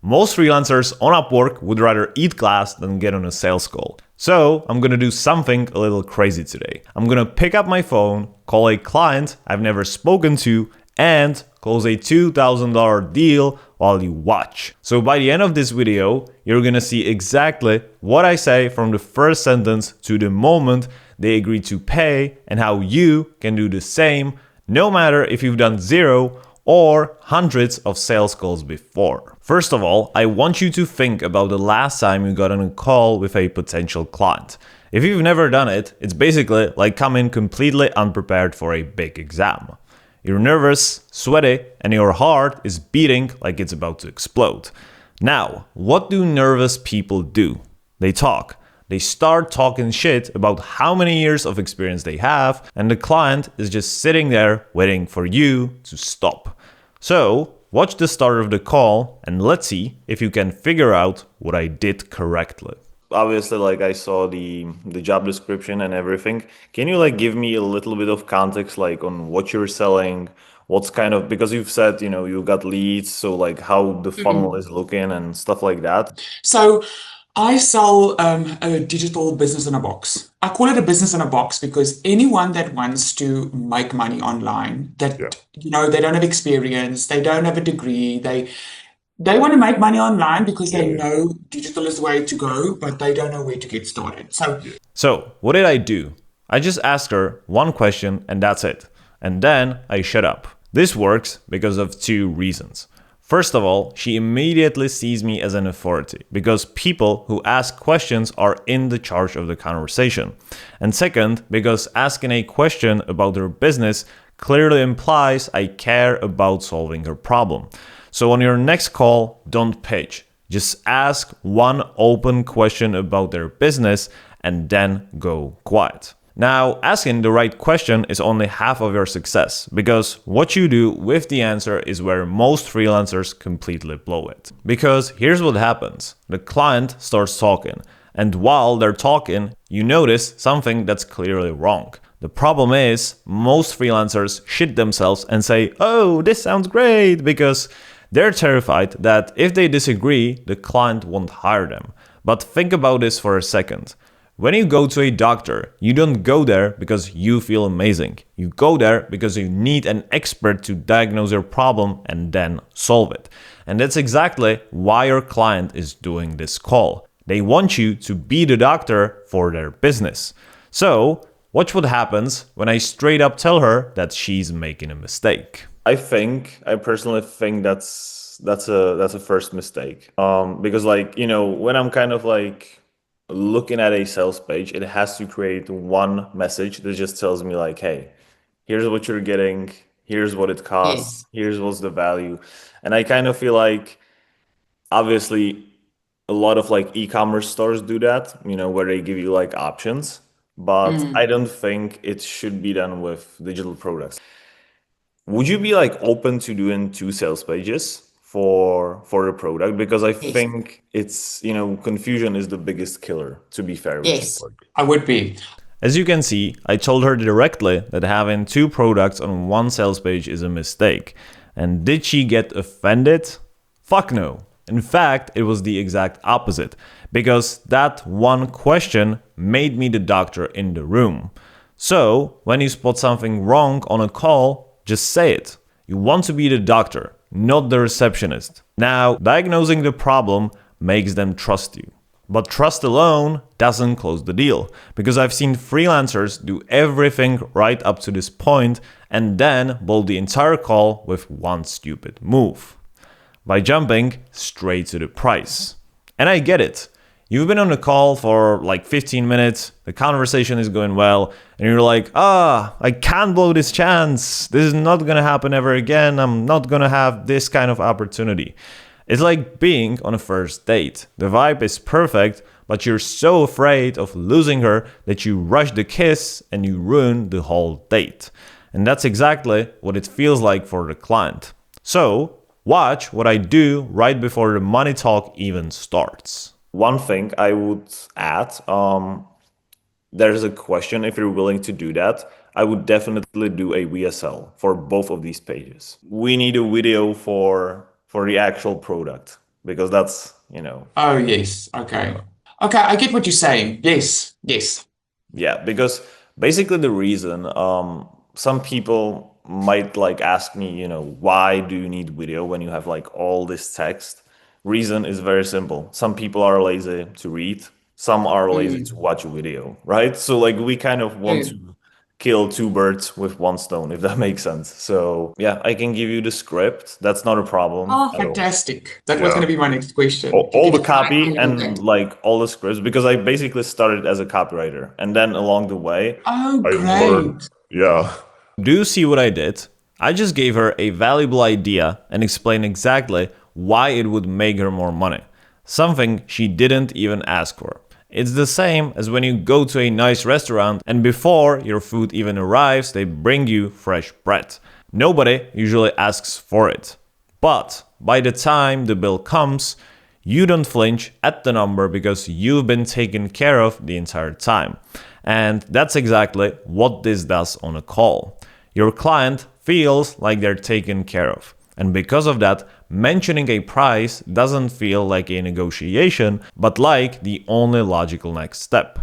Most freelancers on Upwork would rather eat glass than get on a sales call. So I'm gonna do something a little crazy today. I'm gonna pick up my phone, call a client I've never spoken to, and close a $2,000 deal while you watch. So by the end of this video, you're gonna see exactly what I say from the first sentence to the moment they agree to pay, and how you can do the same, no matter if you've done 0 or hundreds of sales calls before. First of all, I want you to think about the last time you got on a call with a potential client. If you've never done it, it's basically like coming completely unprepared for a big exam. You're nervous, sweaty, and your heart is beating like it's about to explode. Now, what do nervous people do? They talk. They start talking shit about how many years of experience they have, and the client is just sitting there waiting for you to stop. So, watch the start of the call and let's see if you can figure out what I did correctly. Obviously, I saw the job description and everything. Can you give me a little bit of context on what you're selling? What's because you've said, you got leads, so how the funnel is looking and stuff like that. So I sell a digital business in a box. I call it a business in a box because anyone that wants to make money online, they don't have experience, they don't have a degree, they want to make money online because they know digital is the way to go, but they don't know where to get started. So what did I do? I just asked her one question and that's it. And then I shut up. This works because of 2 reasons. First of all, she immediately sees me as an authority because people who ask questions are in the charge of the conversation. And second, because asking a question about their business clearly implies I care about solving her problem. So on your next call, don't pitch. Just ask one open question about their business and then go quiet. Now, asking the right question is only half of your success, because what you do with the answer is where most freelancers completely blow it. Because here's what happens. The client starts talking, and while they're talking, you notice something that's clearly wrong. The problem is, most freelancers shit themselves and say, "Oh, this sounds great," because they're terrified that if they disagree, the client won't hire them. But think about this for a second. When you go to a doctor, you don't go there because you feel amazing. You go there because you need an expert to diagnose your problem and then solve it. And that's exactly why your client is doing this call. They want you to be the doctor for their business. So, watch what happens when I straight up tell her that she's making a mistake. I personally think that's a first mistake. Because when I'm looking at a sales page, it has to create one message that just tells me hey, here's what you're getting, here's what it costs, here's what's the value. And I feel obviously a lot of e-commerce stores do that, where they give you options, but I don't think it should be done with digital products. Would you be open to doing 2 sales pages for the product? Because I think it's, confusion is the biggest killer, to be fair with you. I would be. As you can see, I told her directly that having 2 products on one sales page is a mistake. And did she get offended? Fuck no. In fact, it was the exact opposite, because that one question made me the doctor in the room. So, when you spot something wrong on a call, just say it. You want to be the doctor, not the receptionist. Now, diagnosing the problem makes them trust you. But trust alone doesn't close the deal, because I've seen freelancers do everything right up to this point and then blow the entire call with one stupid move. By jumping straight to the price. And I get it. You've been on a call for 15 minutes, the conversation is going well, and you're like, I can't blow this chance. This is not gonna happen ever again. I'm not gonna have this kind of opportunity. It's like being on a first date. The vibe is perfect, but you're so afraid of losing her that you rush the kiss and you ruin the whole date. And that's exactly what it feels like for the client. So, watch what I do right before the money talk even starts. One thing I would add, there's a question, if you're willing to do that, I would definitely do a VSL for both of these pages. We need a video for the actual product. because that's, Oh, yes. Okay. Okay, I get what you're saying. Yes. Yes. yeah, because basically the reason some people might like ask me, why do you need video when you have like all this text? Reason is very simple. Some people are lazy to read, some are lazy to Mm. watch a video, right? So like we kind of want Mm. to kill two birds with one stone, if that makes sense. So yeah, I can give you the script. That's not a problem Oh, at all. fantastic. That was going Yeah. to be my next question. If you All could the provide copy me with all and that. like all the scripts because I basically started as a copywriter and then along the way Oh, I learned. great. Yeah. Do you see what I did? I just gave her a valuable idea and explained exactly why it would make her more money. Something she didn't even ask for. It's the same as when you go to a nice restaurant and before your food even arrives, they bring you fresh bread. Nobody usually asks for it. But by the time the bill comes, you don't flinch at the number because you've been taken care of the entire time. And that's exactly what this does on a call. Your client feels like they're taken care of. And because of that, mentioning a price doesn't feel like a negotiation, but like the only logical next step.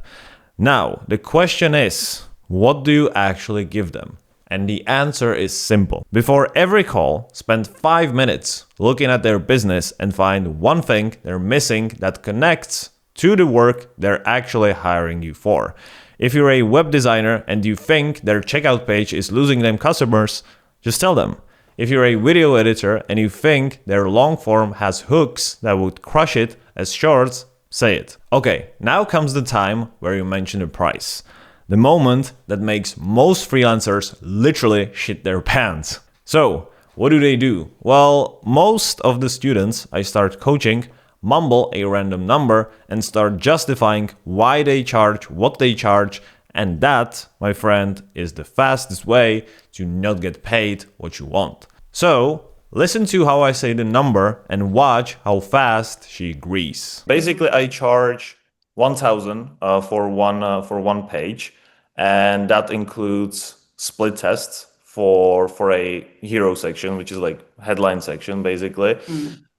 Now, the question is, what do you actually give them? And the answer is simple. Before every call, spend 5 minutes looking at their business and find one thing they're missing that connects to the work they're actually hiring you for. If you're a web designer and you think their checkout page is losing them customers, just tell them. If you're a video editor and you think their long form has hooks that would crush it as shorts, say it. Okay, now comes the time where you mention the price. The moment that makes most freelancers literally shit their pants. So, what do? Well, most of the students I start coaching mumble a random number and start justifying why they charge what they charge, and that, my friend, is the fastest way to not get paid what you want. So, listen to how I say the number and watch how fast she agrees. Basically, I charge 1,000 for one page, and that includes split tests for a hero section, which is like headline section basically,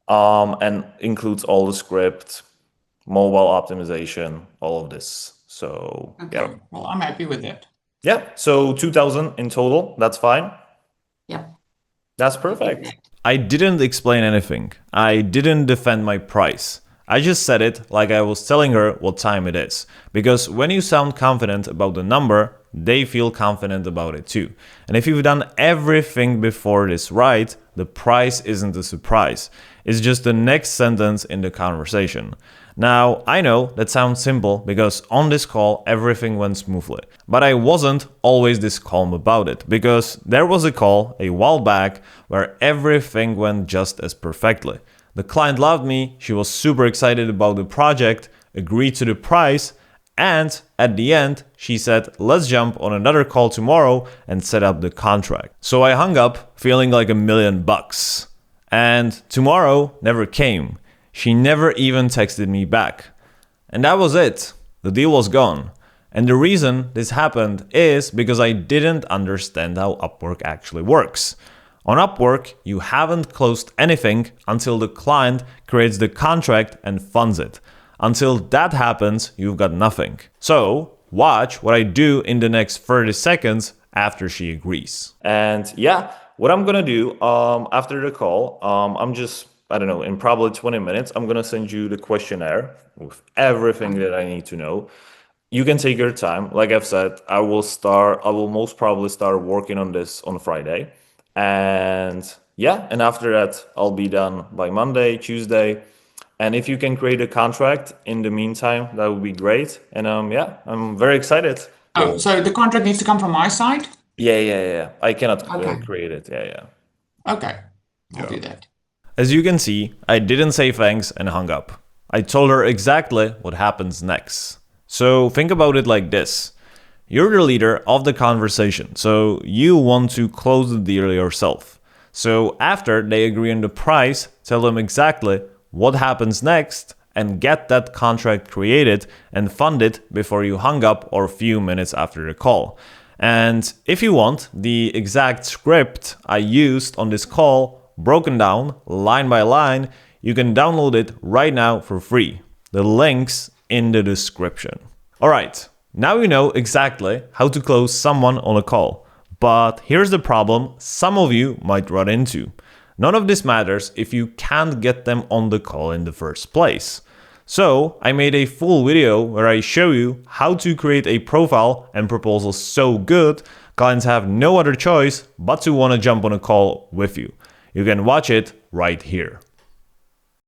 Mm. and includes all the script, mobile optimization, all of this. So yeah, Okay. Well, I'm happy with that. yeah. So 2,000 in total. That's fine. Yep. That's Happy with perfect. that. I didn't explain anything. I didn't defend my price. I just said it like I was telling her what time it is. Because when you sound confident about the number, they feel confident about it too. And if you've done everything before this right, the price isn't a surprise. It's just the next sentence in the conversation. Now, I know that sounds simple because on this call everything went smoothly. But I wasn't always this calm about it because there was a call a while back where everything went just as perfectly. The client loved me, she was super excited about the project, agreed to the price, and at the end, she said, let's jump on another call tomorrow and set up the contract. So I hung up feeling like $1,000,000. And tomorrow never came. She never even texted me back. And that was it. The deal was gone. And the reason this happened is because I didn't understand how Upwork actually works. On Upwork, you haven't closed anything until the client creates the contract and funds it. Until that happens, you've got nothing. So, watch what I do in the next 30 seconds after she agrees. And yeah, what I'm gonna do after the call, I don't know, in probably 20 minutes, I'm gonna send you the questionnaire with everything that I need to know. You can take your time. Like I've said, I will most probably start working on this on Friday. And yeah, and after that, I'll be done by Monday, Tuesday. And if you can create a contract in the meantime, that would be great. And yeah, I'm very excited. Oh, so the contract needs to come from my side? Yeah. I cannot Okay. create it. Yeah. Okay. I'll do that. As you can see, I didn't say thanks and hung up. I told her exactly what happens next. So think about it like this. You're the leader of the conversation, so you want to close the deal yourself. So after they agree on the price, tell them exactly what happens next and get that contract created and funded before you hung up or a few minutes after the call. And if you want the exact script I used on this call broken down line by line, You can download it right now for free. The link's in the description. Alright, now you know exactly how to close someone on a call. But here's the problem some of you might run into. None of this matters if you can't get them on the call in the first place. So I made a full video where I show you how to create a profile and proposal so good clients have no other choice but to want to jump on a call with you. You can watch it right here.